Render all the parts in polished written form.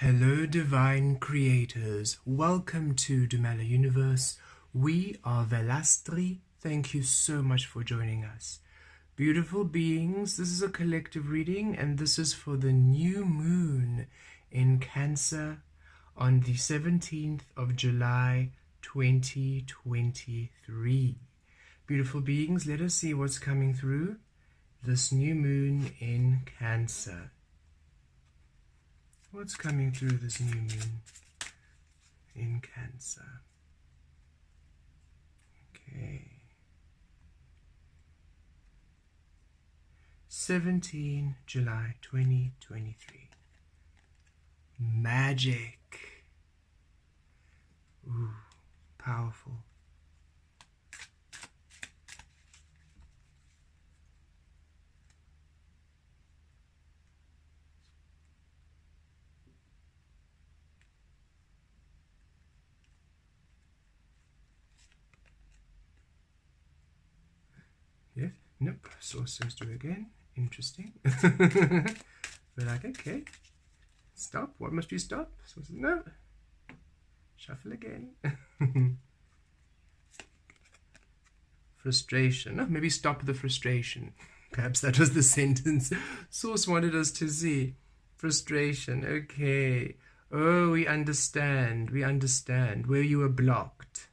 Hello divine creators, welcome to Dumala Universe. We are Velastri. Thank you so much for joining us. Beautiful beings, this is a collective reading and this is for the new moon in Cancer on the 17th of July 2023. Beautiful beings, let us see what's coming through this new moon in Cancer. What's coming through this new moon in Cancer? Okay. 17 July 2023. Magic. Ooh, powerful. Yes, nope, sources do again. Interesting. We're like, okay, stop. What must we stop? Sources, no. Shuffle again. Frustration. Oh, maybe stop the frustration. Perhaps that was the sentence Source wanted us to see. Frustration. Okay. Oh, we understand. We understand where you were blocked.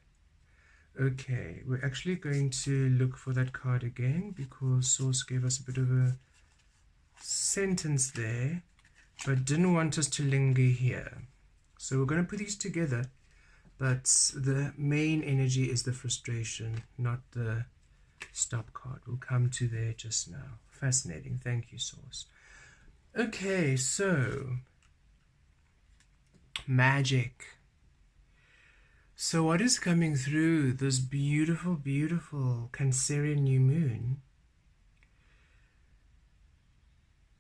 Okay, we're actually going to look for that card again because Source gave us a bit of a sentence there, but didn't want us to linger here. So we're going to put these together, but the main energy is the frustration, not the stop card. We'll come to there just now. Fascinating. Thank you, Source. Okay, so magic. So what is coming through this beautiful, beautiful Cancerian new moon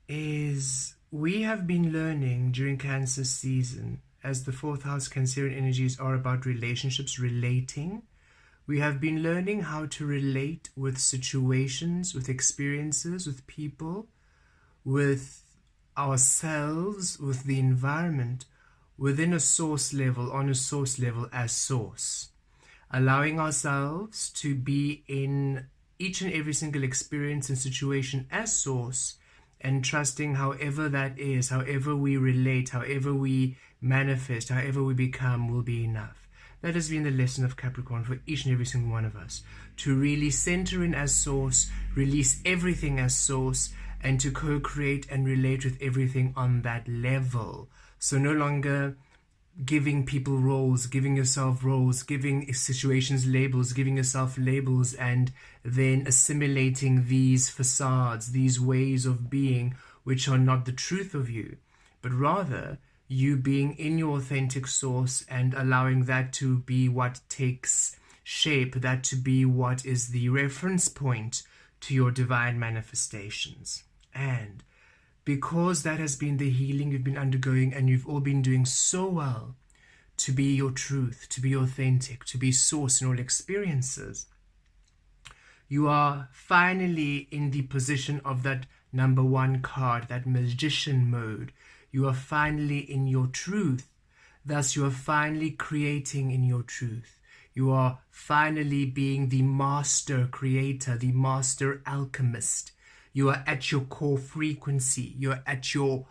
is we have been learning during Cancer season, as the fourth house Cancerian energies are about relationships, relating. We have been learning how to relate with situations, with experiences, with people, with ourselves, with the environment, within a source level, on a source level as source, allowing ourselves to be in each and every single experience and situation as source, and trusting however that is, however we relate, however we manifest, however we become will be enough. That has been the lesson of Capricorn for each and every single one of us, to really center in as source, release everything as source, and to co-create and relate with everything on that level. So no longer giving people roles, giving yourself roles, giving situations labels, giving yourself labels, and then assimilating these facades, these ways of being, which are not the truth of you, but rather you being in your authentic source and allowing that to be what takes shape, that to be what is the reference point to your divine manifestations. And because that has been the healing you've been undergoing and you've all been doing so well to be your truth, to be authentic, to be source in all experiences, you are finally in the position of that number one card, that magician mode. You are finally in your truth. Thus, you are finally creating in your truth. You are finally being the master creator, the master alchemist. You are at your core frequency. You're at your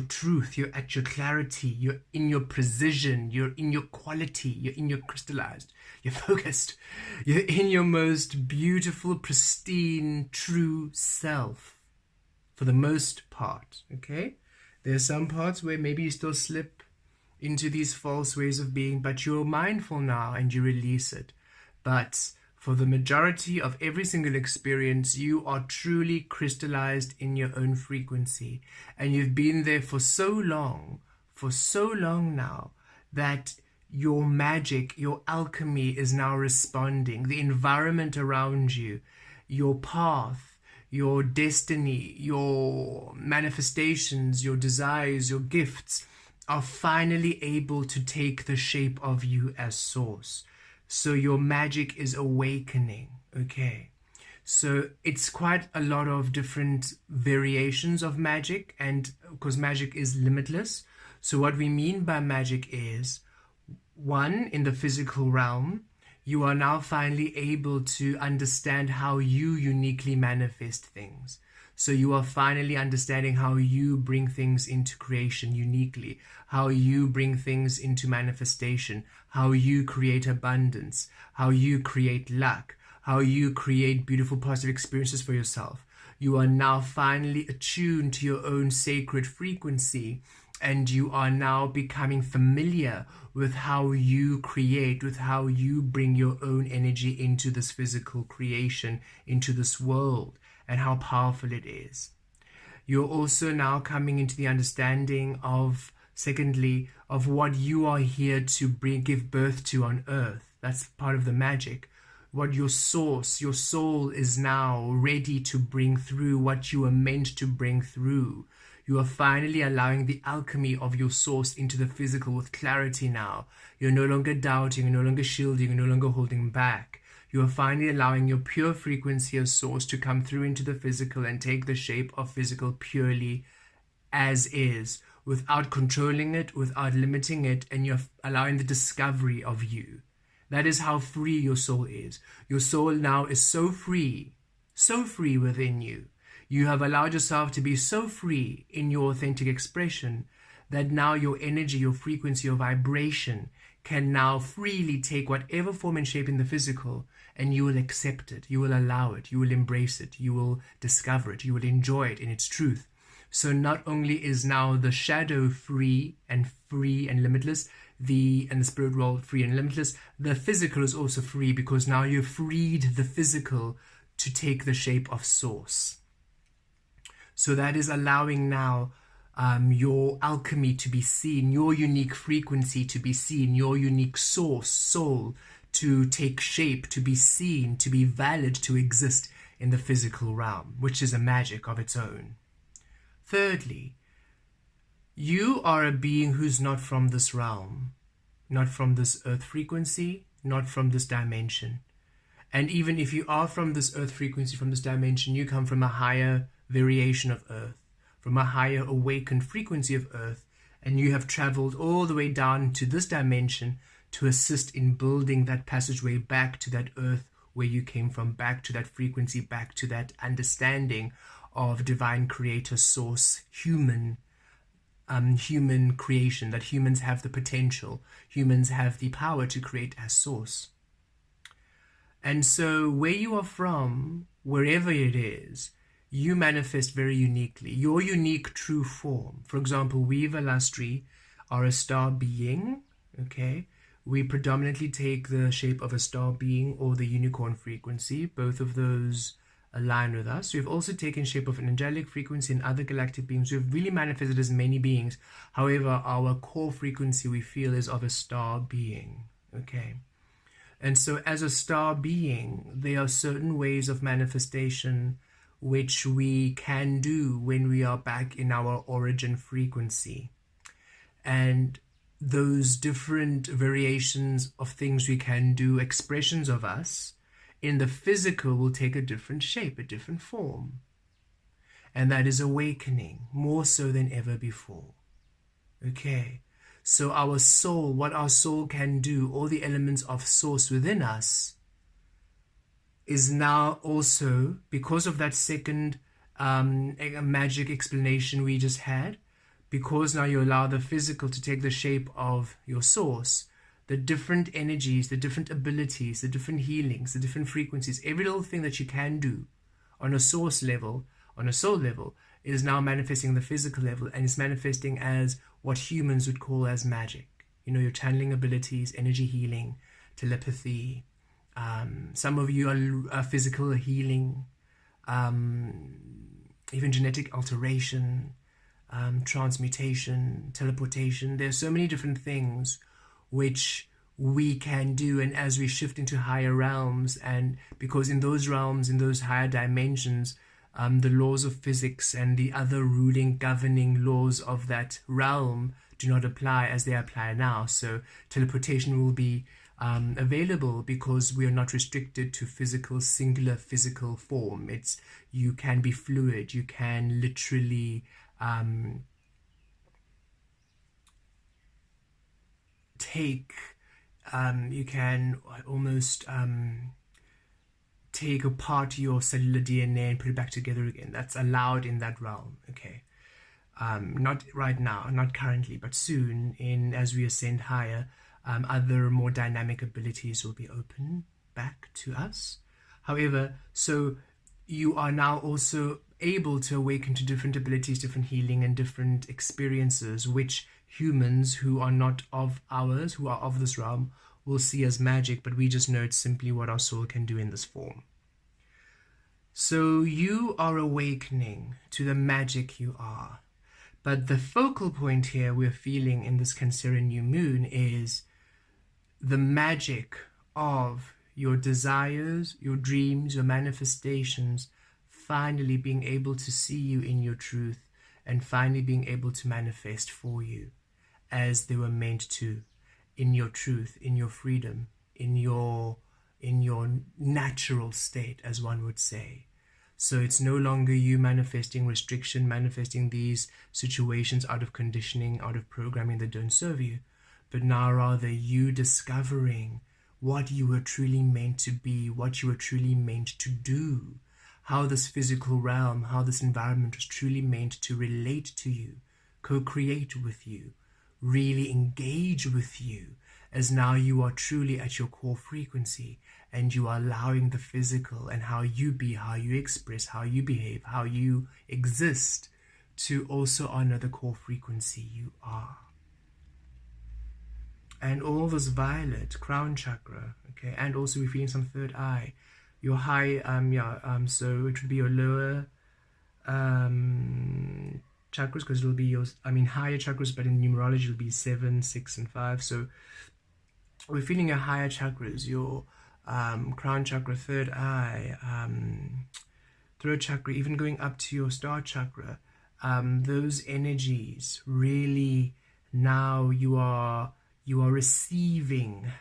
truth. You're at your clarity. You're in your precision. You're in your quality. You're in your crystallized. You're focused. You're in your most beautiful, pristine, true self. For the most part, okay? There are some parts where maybe you still slip into these false ways of being, but you're mindful now and you release it. But for the majority of every single experience, you are truly crystallized in your own frequency. And you've been there for so long now, that your magic, your alchemy is now responding. The environment around you, your path, your destiny, your manifestations, your desires, your gifts are finally able to take the shape of you as source. So your magic is awakening, okay? So it's quite a lot of different variations of magic, and because magic is limitless, So what we mean by magic is, one, in the physical realm, you are now finally able to understand how you uniquely manifest things. So you are finally understanding how you bring things into creation uniquely, how you bring things into manifestation, how you create abundance, how you create luck, how you create beautiful positive experiences for yourself. You are now finally attuned to your own sacred frequency, and you are now becoming familiar with how you create, with how you bring your own energy into this physical creation, into this world, and how powerful it is. You're also now coming into the understanding of, secondly, of what you are here to give birth to on earth. That's part of the magic. What your source, your soul is now ready to bring through, what you are meant to bring through. You are finally allowing the alchemy of your source into the physical with clarity now. You're no longer doubting, you're no longer shielding, you're no longer holding back. You are finally allowing your pure frequency of source to come through into the physical and take the shape of physical purely as is, without controlling it, without limiting it, and you're allowing the discovery of you. That is how free your soul is. Your soul now is so free within you. You have allowed yourself to be so free in your authentic expression that now your energy, your frequency, your vibration can now freely take whatever form and shape in the physical, and you will accept it, you will allow it, you will embrace it, you will discover it, you will enjoy it in its truth. So not only is now the shadow free and limitless, and the spirit world free and limitless, the physical is also free, because now you've freed the physical to take the shape of source. So that is allowing now your alchemy to be seen, your unique frequency to be seen, your unique source, soul, to take shape, to be seen, to be valid, to exist in the physical realm, which is a magic of its own. Thirdly, you are a being who's not from this realm, not from this earth frequency, not from this dimension. And even if you are from this earth frequency, from this dimension, you come from a higher variation of earth, from a higher awakened frequency of earth, and you have traveled all the way down to this dimension to assist in building that passageway back to that earth where you came from, back to that frequency, back to that understanding of divine creator source, human creation, that humans have the potential, humans have the power to create as source. And so where you are from, wherever it is, you manifest very uniquely, your unique true form. For example, we Velastri are a star being, okay? We predominantly take the shape of a star being or the unicorn frequency. Both of those align with us. We've also taken shape of an angelic frequency and other galactic beings. We've really manifested as many beings. However, our core frequency, we feel, is of a star being, okay? And so as a star being, there are certain ways of manifestation which we can do when we are back in our origin frequency. And those different variations of things we can do, expressions of us, in the physical will take a different shape, a different form. And that is awakening, more so than ever before. Okay, so our soul, what our soul can do, all the elements of source within us, is now also, because of that second magic explanation we just had, because now you allow the physical to take the shape of your source, the different energies, the different abilities, the different healings, the different frequencies, every little thing that you can do on a source level, on a soul level, is now manifesting the physical level, and it's manifesting as what humans would call as magic. You know, your channeling abilities, energy healing, telepathy. Some of you are physical healing, even genetic alteration, transmutation, teleportation. There's so many different things which we can do, and as we shift into higher realms, and because in those realms, in those higher dimensions, the laws of physics and the other ruling, governing laws of that realm do not apply as they apply now. So teleportation will be available because we are not restricted to physical, singular physical form. You can be fluid, you can literally take, you can almost take apart your cellular DNA and put it back together again. That's allowed in that realm, okay? Not right now, not currently, but soon, as we ascend higher, other more dynamic abilities will be open back to us. However, so you are now also able to awaken to different abilities, different healing, and different experiences, which humans who are not of ours, who are of this realm, will see as magic, but we just know it's simply what our soul can do in this form. So you are awakening to the magic you are. But the focal point here we're feeling in this Cancerian new moon is the magic of your desires, your dreams, your manifestations, finally being able to see you in your truth and finally being able to manifest for you as they were meant to, in your truth, in your freedom, in your natural state, as one would say. So it's no longer you manifesting restriction, manifesting these situations out of conditioning, out of programming that don't serve you, but now rather you discovering what you were truly meant to be, what you were truly meant to do, how this physical realm, how this environment was truly meant to relate to you, co-create with you, really engage with you, as now you are truly at your core frequency and you are allowing the physical and how you be, how you express, how you behave, how you exist to also honor the core frequency you are. And all this violet, crown chakra, okay, and also we're feeling some third eye, your high, so it would be your lower chakras, because it'll be your, higher chakras, but in numerology it'll be 7, 6, and 5. So we're feeling your higher chakras, your crown chakra, third eye, throat chakra, even going up to your star chakra. Those energies really, now you are receiving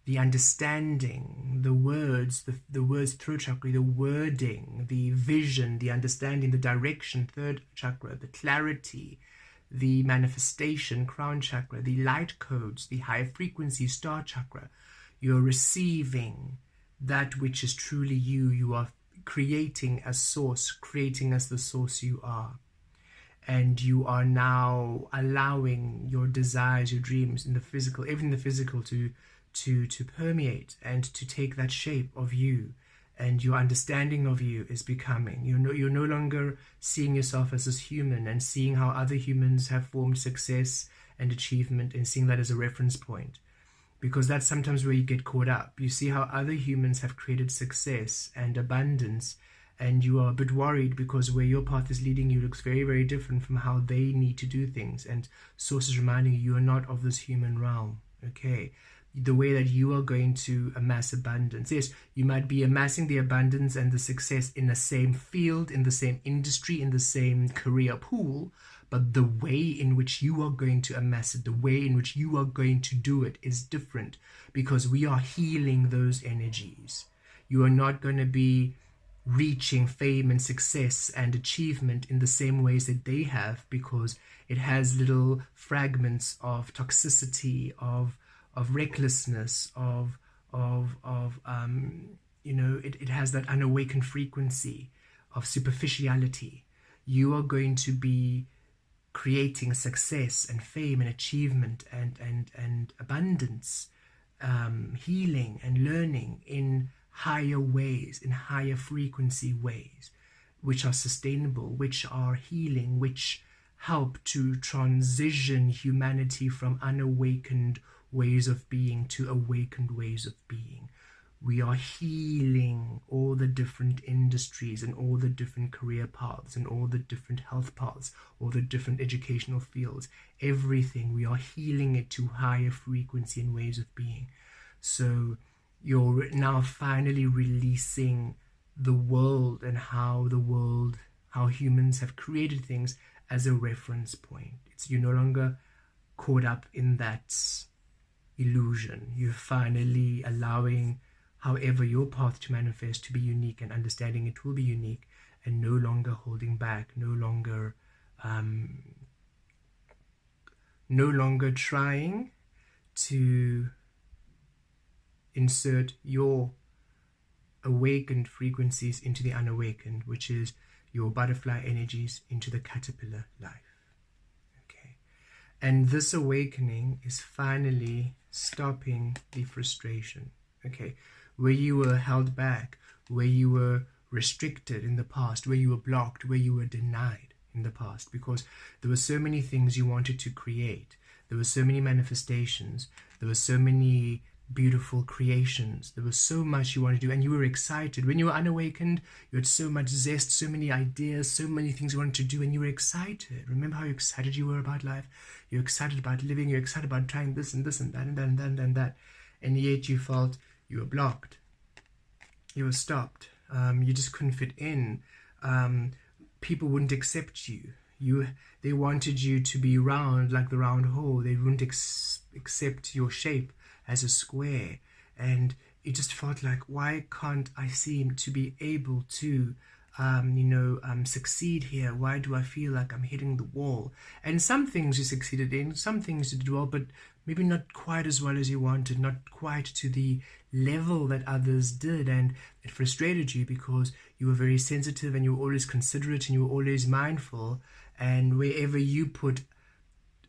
the understanding, the words, the words, throat chakra, the wording, the vision, the understanding, the direction, third chakra, the clarity, the manifestation, crown chakra, the light codes, the high frequency, star chakra. You're receiving that which is truly you. You are creating as source, creating as the source you are. And you are now allowing your desires, your dreams in the physical, even the physical, to permeate and to take that shape of you. And your understanding of you is becoming, you're no longer seeing yourself as this human and seeing how other humans have formed success and achievement and seeing that as a reference point. Because that's sometimes where you get caught up. You see how other humans have created success and abundance, and you are a bit worried because where your path is leading you looks very, very different from how they need to do things. And Source is reminding you are not of this human realm, okay? The way that you are going to amass abundance. Yes, you might be amassing the abundance and the success in the same field, in the same industry, in the same career pool, but the way in which you are going to amass it, the way in which you are going to do it is different, because we are healing those energies. You are not going to be reaching fame and success and achievement in the same ways that they have, because it has little fragments of toxicity, of recklessness, it has that unawakened frequency of superficiality. You are going to be creating success and fame and achievement and abundance, healing and learning in higher ways, in higher frequency ways, which are sustainable, which are healing, which help to transition humanity from unawakened ways of being to awakened ways of being. We are healing all the different industries and all the different career paths and all the different health paths, all the different educational fields, everything. We are healing it to higher frequency and ways of being. So you're now finally releasing the world and how humans have created things as a reference point. You're no longer caught up in that illusion. You're finally allowing however your path to manifest to be unique and understanding it will be unique, and no longer holding back, no longer no longer trying to insert your awakened frequencies into the unawakened, which is your butterfly energies into the caterpillar life. Okay. And this awakening is finally stopping the frustration. Okay. Where you were held back, where you were restricted in the past, where you were blocked, where you were denied in the past, because there were so many things you wanted to create. There were so many manifestations. There were so many beautiful creations. There was so much you wanted to do, and you were excited. When you were unawakened, you had so much zest, so many ideas, so many things you wanted to do, and you were excited. Remember how excited you were about life? You're excited about living. You're excited about trying this and this and that and that and that and that. And yet you felt you were blocked. You were stopped. You just couldn't fit in. People wouldn't accept you. They wanted you to be round, like the round hole. They wouldn't accept your shape as a square. And it just felt like, why can't I seem to be able to succeed here? Why do I feel like I'm hitting the wall? And some things you succeeded in, some things you did well, but maybe not quite as well as you wanted, not quite to the level that others did. And it frustrated you because you were very sensitive, and you were always considerate, and you were always mindful. And wherever you put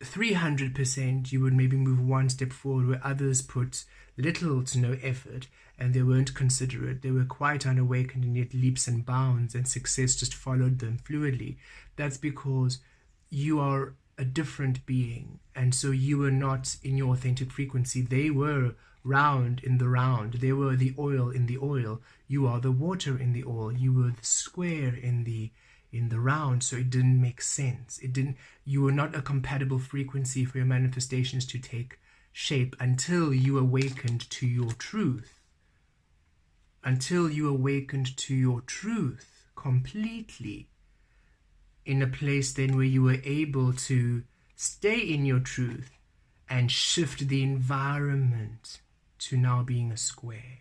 300%, you would maybe move one step forward, where others put little to no effort, and they weren't considerate. They were quite unawakened, and yet leaps and bounds, and success just followed them fluidly. That's because you are a different being, and so you were not in your authentic frequency. They were round in the round. They were the oil in the oil. You are the water in the oil. You were the square in the round. So it didn't make sense. You were not a compatible frequency for your manifestations to take shape until you awakened to your truth. Until you awakened to your truth completely, in a place then where you were able to stay in your truth and shift the environment to now being a square.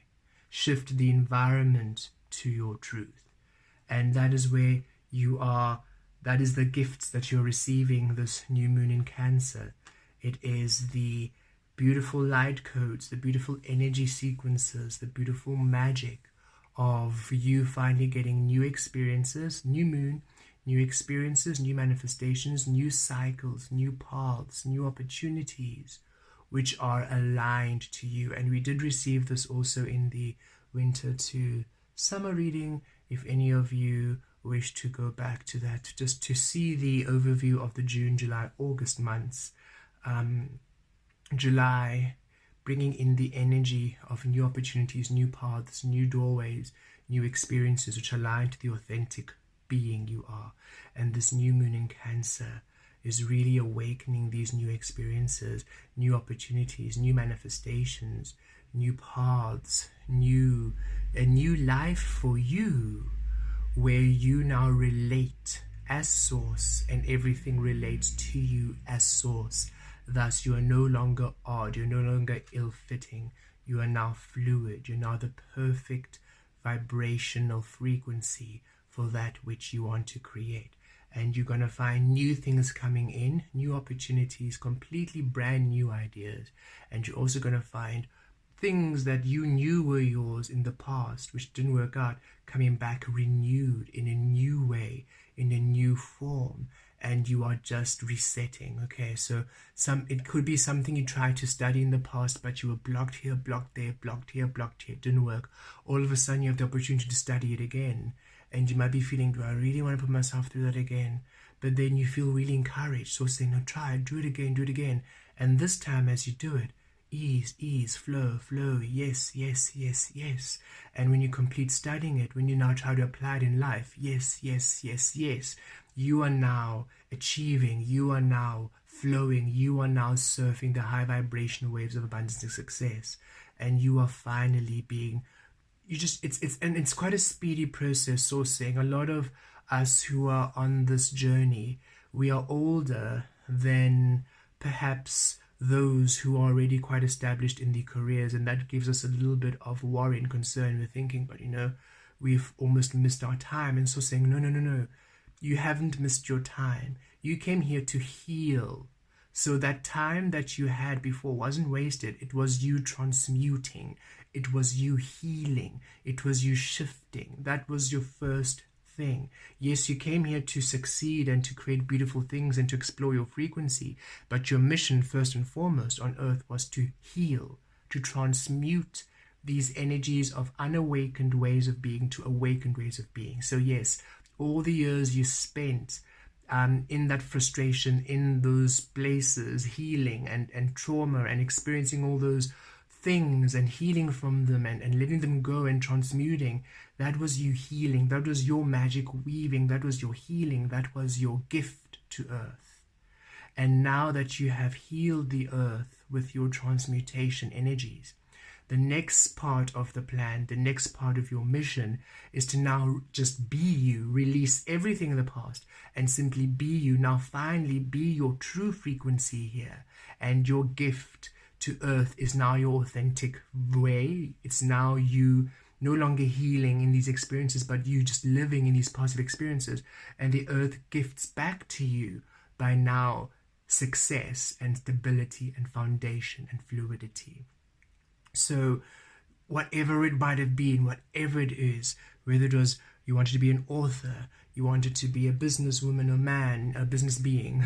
Shift the environment to your truth. And that is where you are. That is the gifts that you're receiving this new moon in Cancer. It is the beautiful light codes, the beautiful energy sequences, the beautiful magic of you finally getting new experiences, new moon, new experiences, new manifestations, new cycles, new paths, new opportunities, which are aligned to you. And we did receive this also in the winter to summer reading. If any of you wish to go back to that, just to see the overview of the June, July, August months. July, bringing in the energy of new opportunities, new paths, new doorways, new experiences which align to the authentic being you are. And this new moon in Cancer is really awakening these new experiences, new opportunities, new manifestations, new paths, a new life for you, where you now relate as source and everything relates to you as source. Thus, you are no longer odd, you're no longer ill-fitting, you are now fluid, you're now the perfect vibrational frequency for that which you want to create. And you're going to find new things coming in, new opportunities, completely brand new ideas. And you're also going to find things that you knew were yours in the past, which didn't work out, coming back renewed in a new way, in a new form. And you are just resetting. Okay, so it could be something you tried to study in the past, but you were blocked here, blocked there, blocked here, blocked here. It didn't work. All of a sudden, you have the opportunity to study it again. And you might be feeling, do I really want to put myself through that again? But then you feel really encouraged. So saying, no, try it, do it again, do it again. And this time as you do it, ease, flow, yes, yes, yes, yes. And when you complete studying it, when you now try to apply it in life, yes, yes, yes, yes. You are now achieving, you are now flowing, you are now surfing the high vibration waves of abundance and success. And you are finally being, it's quite a speedy process. So saying, a lot of us who are on this journey, we are older than perhaps those who are already quite established in the careers, and that gives us a little bit of worry and concern. We're thinking, but we've almost missed our time. And so saying, no, you haven't missed your time. You came here to heal So that time that you had before wasn't wasted. It was you transmuting. It was you healing. It was you shifting. That was your first thing. Yes, you came here to succeed and to create beautiful things and to explore your frequency, but your mission first and foremost on earth was to heal, to transmute these energies of unawakened ways of being to awakened ways of being. So yes, all the years you spent in that frustration, in those places, healing and trauma and experiencing all those things and healing from them and letting them go and transmuting, that was you healing. That was your magic weaving. That was your healing. That was your gift to earth. And now that you have healed the earth with your transmutation energies, the next part of the plan, the next part of your mission is to now just be you, release everything in the past and simply be you. Now finally be your true frequency here, and your gift to earth is now your authentic way. It's now you no longer healing in these experiences, but you just living in these positive experiences, and the earth gifts back to you by now success and stability and foundation and fluidity. So whatever it might have been, whatever it is, whether it was you wanted to be an author, you wanted to be a businesswoman or man, a business being,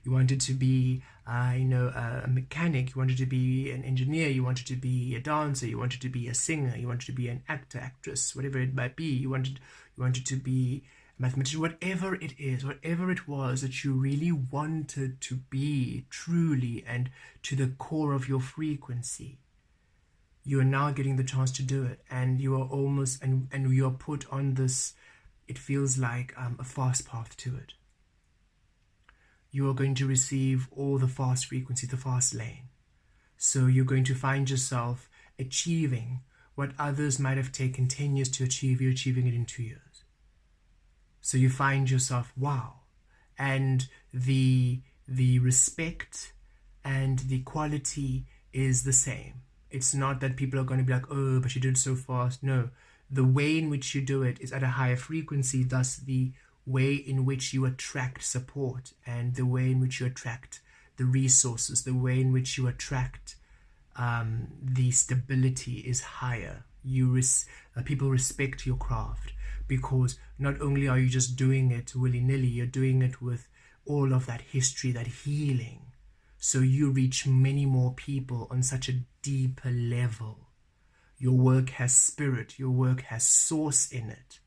you wanted to be, a mechanic, you wanted to be an engineer, you wanted to be a dancer, you wanted to be a singer, you wanted to be an actor, actress, whatever it might be, you wanted to be a mathematician, whatever it is, whatever it was that you really wanted to be truly and to the core of your frequency, you are now getting the chance to do it, and you are almost, and you are put on this, it feels like a fast path to it. You are going to receive all the fast frequency, the fast lane. So you're going to find yourself achieving what others might have taken 10 years to achieve, you're achieving it in 2 years. So you find yourself, wow. And the respect and the quality is the same. It's not that people are going to be like, oh, but you did it so fast. No, the way in which you do it is at a higher frequency, thus the way in which you attract support and the way in which you attract the resources, the way in which you attract the stability is higher. People respect your craft because not only are you just doing it willy-nilly, you're doing it with all of that history, that healing. So you reach many more people on such a deeper level. Your work has spirit, your work has source in it,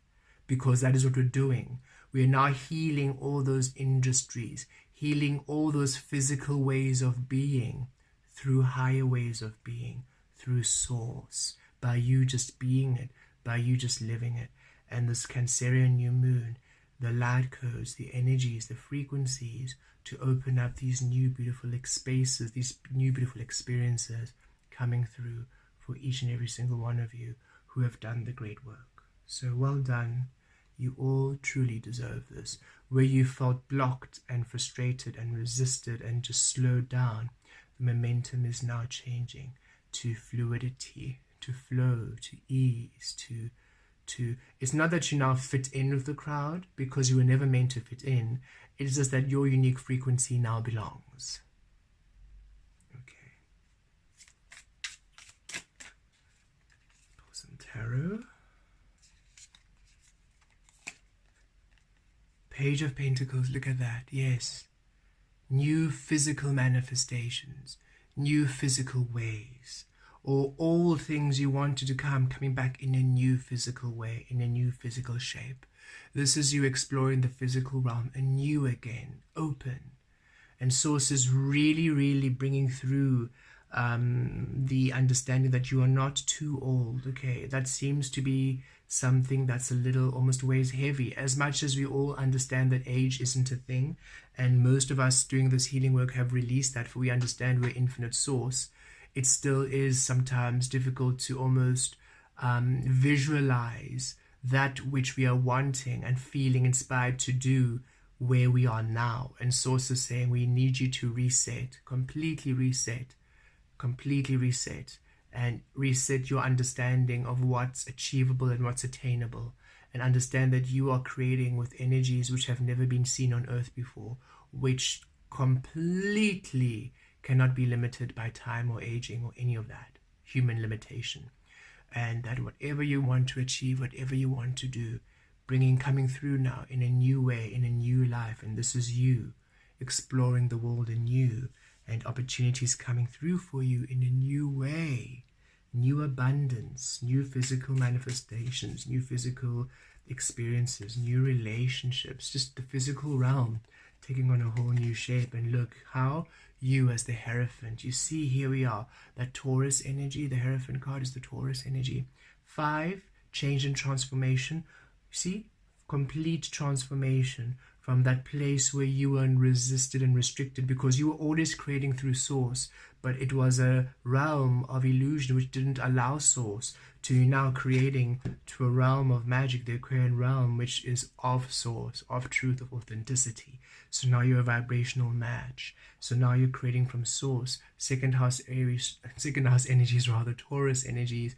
because that is what we're doing. We are now healing all those industries, healing all those physical ways of being through higher ways of being, through source, by you just being it, by you just living it. And this Cancerian new moon, the light codes, the energies, the frequencies, to open up these new beautiful spaces, these new beautiful experiences coming through for each and every single one of you who have done the great work. So well done. You all truly deserve this. Where you felt blocked and frustrated and resisted and just slowed down, the momentum is now changing to fluidity, to flow, to ease, to it's not that you now fit in with the crowd, because you were never meant to fit in. It's just that your unique frequency now belongs. Okay. Pull some tarot. Page of Pentacles, look at that. Yes. New physical manifestations, new physical ways, or all things you wanted to come, coming back in a new physical way, in a new physical shape. This is you exploring the physical realm anew again, open. And Source is really, really bringing through the understanding that you are not too old. Okay, that seems to be something that's a little almost weighs heavy, as much as we all understand that age isn't a thing, and most of us doing this healing work have released that, for we understand we're infinite source. It still is sometimes difficult to almost visualize that which we are wanting and feeling inspired to do where we are now. And Source is saying we need you to reset, completely reset, and reset your understanding of what's achievable and what's attainable, and understand that you are creating with energies which have never been seen on earth before, which completely cannot be limited by time or aging or any of that human limitation. And that whatever you want to achieve, whatever you want to do, coming through now in a new way, in a new life. And this is you exploring the world anew, and opportunities coming through for you in a new way, new abundance, new physical manifestations, new physical experiences, new relationships, just the physical realm taking on a whole new shape. And look how you, as the Hierophant, you see, here we are, that Taurus energy. The Hierophant card is the Taurus energy. 5, change and transformation. See, complete transformation from that place where you were resisted and restricted because you were always creating through source, but it was a realm of illusion which didn't allow source, to now creating to a realm of magic, the Aquarian realm, which is of source, of truth, of authenticity. So now you're a vibrational match. So now you're creating from source. Second house energies, rather, Taurus energies,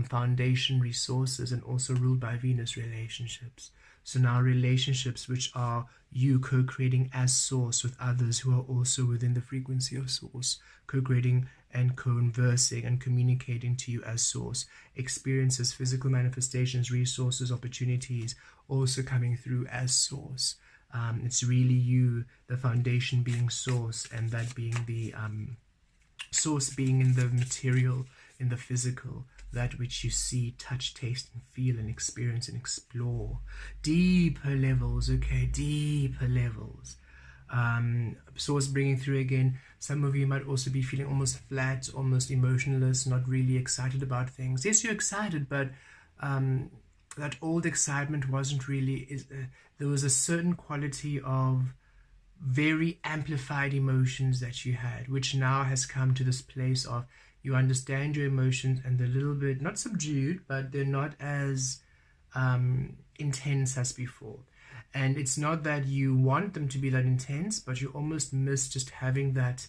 foundation, resources, and also ruled by Venus, relationships. So now relationships which are you co-creating as source with others who are also within the frequency of source, co-creating and conversing and communicating to you as source. Experiences, physical manifestations, resources, opportunities also coming through as source. It's really you, the foundation being source, and that being the source being in the material, in the physical, that which you see, touch, taste, and feel, and experience, and explore. Deeper levels, okay, deeper levels. Source bringing through again. Some of you might also be feeling almost flat, almost emotionless, not really excited about things. Yes, you're excited, but that old excitement wasn't really, there was a certain quality of very amplified emotions that you had, which now has come to this place of you understand your emotions and they're a little bit, not subdued, but they're not as intense as before. And it's not that you want them to be that intense, but you almost miss just having that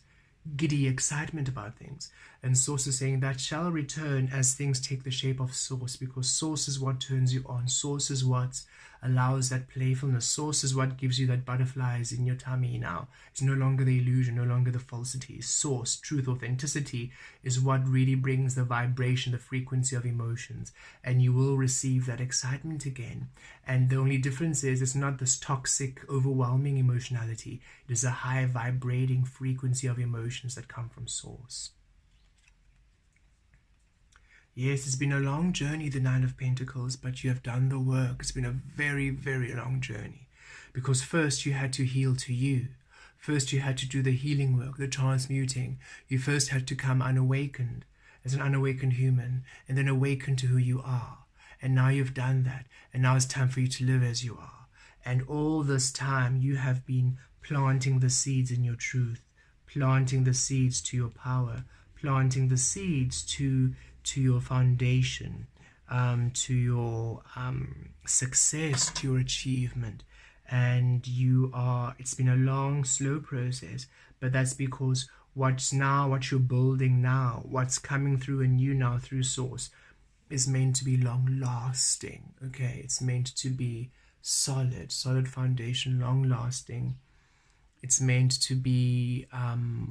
giddy excitement about things. And Source is saying that shall return as things take the shape of Source, because Source is what turns you on. Source is what allows that playfulness. Source is what gives you that butterflies in your tummy now. It's no longer the illusion, no longer the falsity. Source, truth, authenticity is what really brings the vibration, the frequency of emotions. And you will receive that excitement again. And the only difference is it's not this toxic, overwhelming emotionality. It is a high vibrating frequency of emotions that come from Source. Yes, it's been a long journey, the Nine of Pentacles, but you have done the work. It's been a very, very long journey. Because first you had to heal to you. First you had to do the healing work, the transmuting. You first had to come unawakened, as an unawakened human, and then awaken to who you are. And now you've done that. And now it's time for you to live as you are. And all this time you have been planting the seeds in your truth, planting the seeds to your power, planting the seeds to your foundation, to your success, to your achievement. And it's been a long, slow process, but that's because what you're building now, what's coming through anew now through Source, is meant to be long lasting. Okay, it's meant to be solid foundation, long lasting. It's meant to be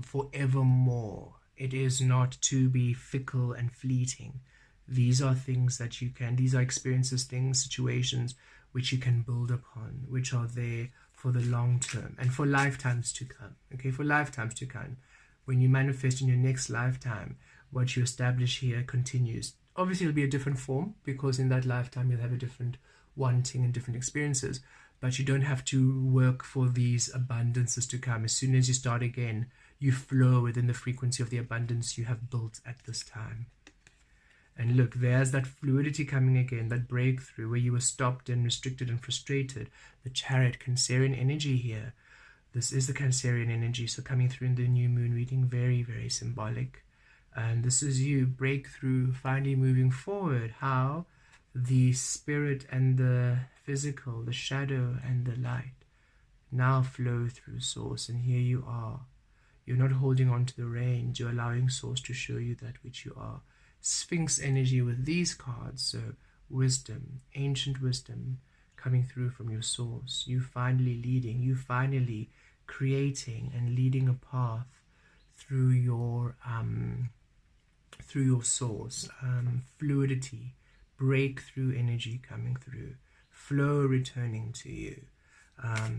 forevermore. It is not to be fickle and fleeting. These are things that these are experiences, things, situations which you can build upon, which are there for the long term and for lifetimes to come. Okay, for lifetimes to come. When you manifest in your next lifetime, what you establish here continues. Obviously, it'll be a different form because in that lifetime you'll have a different wanting and different experiences, but you don't have to work for these abundances to come. As soon as you start again, you flow within the frequency of the abundance you have built at this time. And look, there's that fluidity coming again, that breakthrough where you were stopped and restricted and frustrated. The Chariot, Cancerian energy here. This is the Cancerian energy, so coming through in the new moon reading, very, very symbolic. And this is you, breakthrough, finally moving forward. How? The spirit and the physical, the shadow and the light now flow through Source, and here you are. You're not holding on to the reins. You're allowing Source to show you that which you are. Sphinx energy with these cards. So wisdom, ancient wisdom coming through from your Source. You finally leading. You finally creating and leading a path through your source. Fluidity, breakthrough energy coming through, flow returning to you.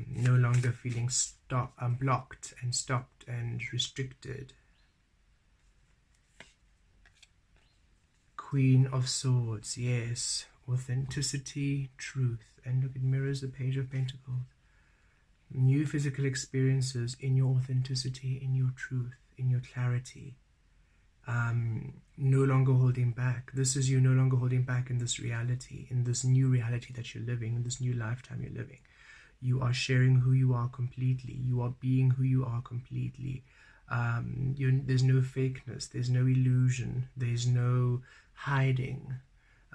No longer feeling blocked and stopped and restricted. Queen of Swords, yes, authenticity, truth, and look, it mirrors the Page of Pentacles. New physical experiences in your authenticity, in your truth, in your clarity. No longer holding back. This is you no longer holding back in this reality, in this new reality that you're living, in this new lifetime you're living. You are sharing who you are completely. You are being who you are completely. There's no fakeness. There's no illusion. There's no hiding.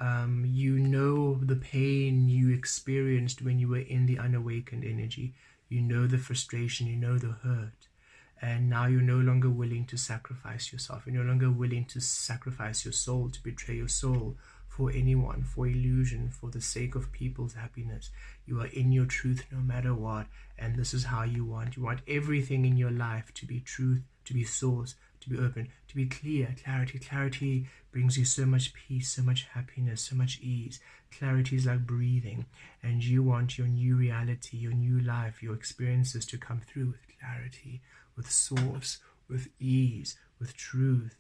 You know the pain you experienced when you were in the unawakened energy. You know the frustration. You know the hurt. And now you're no longer willing to sacrifice yourself. You're no longer willing to sacrifice your soul, to betray your soul for anyone, for illusion, for the sake of people's happiness. You are in your truth no matter what, and this is how you want. You want everything in your life to be truth, to be source, to be open, to be clear. Clarity. Clarity brings you so much peace, so much happiness, so much ease. Clarity is like breathing, and you want your new reality, your new life, your experiences to come through with clarity, with source, with ease, with truth.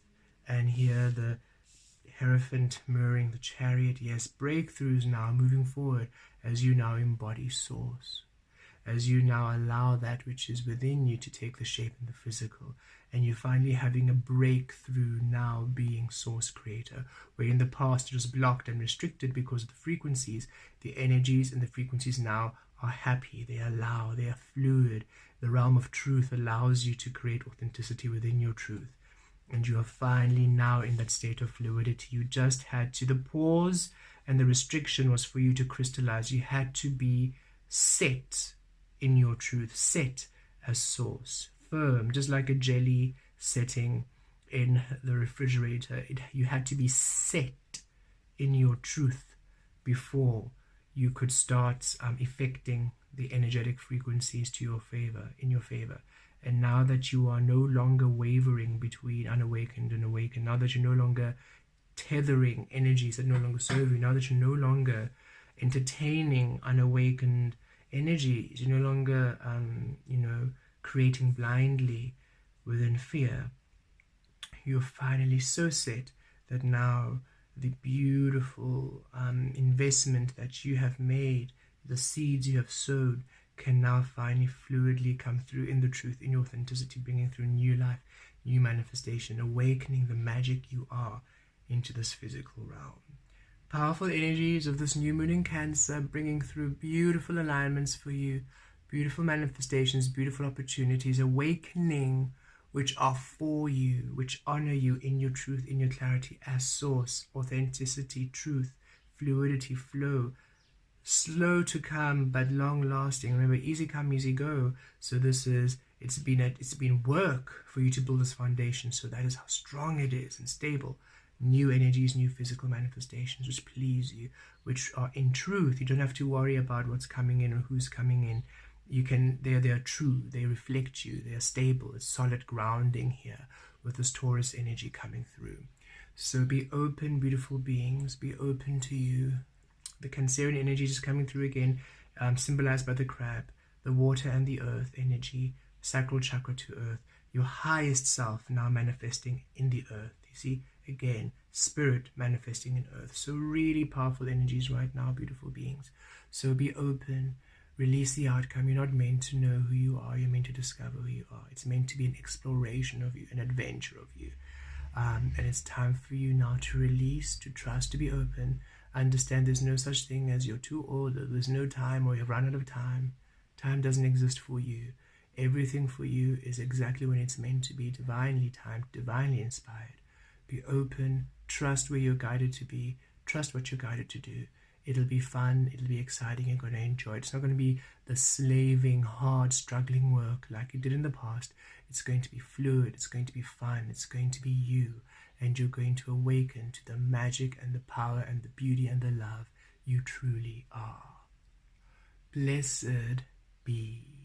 And here the Hierophant mirroring the Chariot. Yes, breakthroughs now moving forward as you now embody source, as you now allow that which is within you to take the shape in the physical, and you're finally having a breakthrough now being source creator, where in the past it was blocked and restricted because of the frequencies. The energies and the frequencies now are happy, they allow, they are fluid. The realm of truth allows you to create authenticity within your truth. And you are finally now in that state of fluidity. You just had to, the pause and the restriction was for you to crystallize. You had to be set in your truth, set as source, firm, just like a jelly setting in the refrigerator. You had to be set in your truth before you could start affecting the energetic frequencies to your favor, in your favor. And now that you are no longer wavering between unawakened and awakened, now that you're no longer tethering energies that no longer serve you, now that you're no longer entertaining unawakened energies, you're no longer, creating blindly within fear, you're finally so set that now the beautiful investment that you have made, the seeds you have sowed, can now finally fluidly come through in the truth, in your authenticity, bringing through new life, new manifestation, awakening the magic you are into this physical realm. Powerful energies of this new moon in Cancer, bringing through beautiful alignments for you, beautiful manifestations, beautiful opportunities, awakening which are for you, which honor you in your truth, in your clarity as source, authenticity, truth, fluidity, flow. Slow to come but long lasting. Remember, easy come, easy go. So this is, it's been work for you to build this foundation. So that is how strong it is and stable. New energies, new physical manifestations which please you, which are in truth. You don't have to worry about what's coming in or who's coming in. You can, they are true, they reflect you, they are stable. It's solid grounding here with this Taurus energy coming through. So be open, beautiful beings, be open to you. The Cancerian energy is coming through again, symbolized by the crab, the water and the earth energy, sacral chakra to earth, your highest self now manifesting in the earth. You see, again, spirit manifesting in earth. So really powerful energies right now, beautiful beings. So be open, release the outcome. You're not meant to know who you are, you're meant to discover who you are. It's meant to be an exploration of you, an adventure of you. And it's time for you now to release, to trust, to be open. Understand there's no such thing as you're too old, or there's no time, or you've run out of time. Time doesn't exist for you. Everything for you is exactly when it's meant to be, divinely timed, divinely inspired. Be open, trust where you're guided to be, trust what you're guided to do. It'll be fun, it'll be exciting, you're going to enjoy it. It's not going to be the slaving, hard, struggling work like you did in the past. It's going to be fluid, it's going to be fun, it's going to be you. And you're going to awaken to the magic and the power and the beauty and the love you truly are. Blessed be.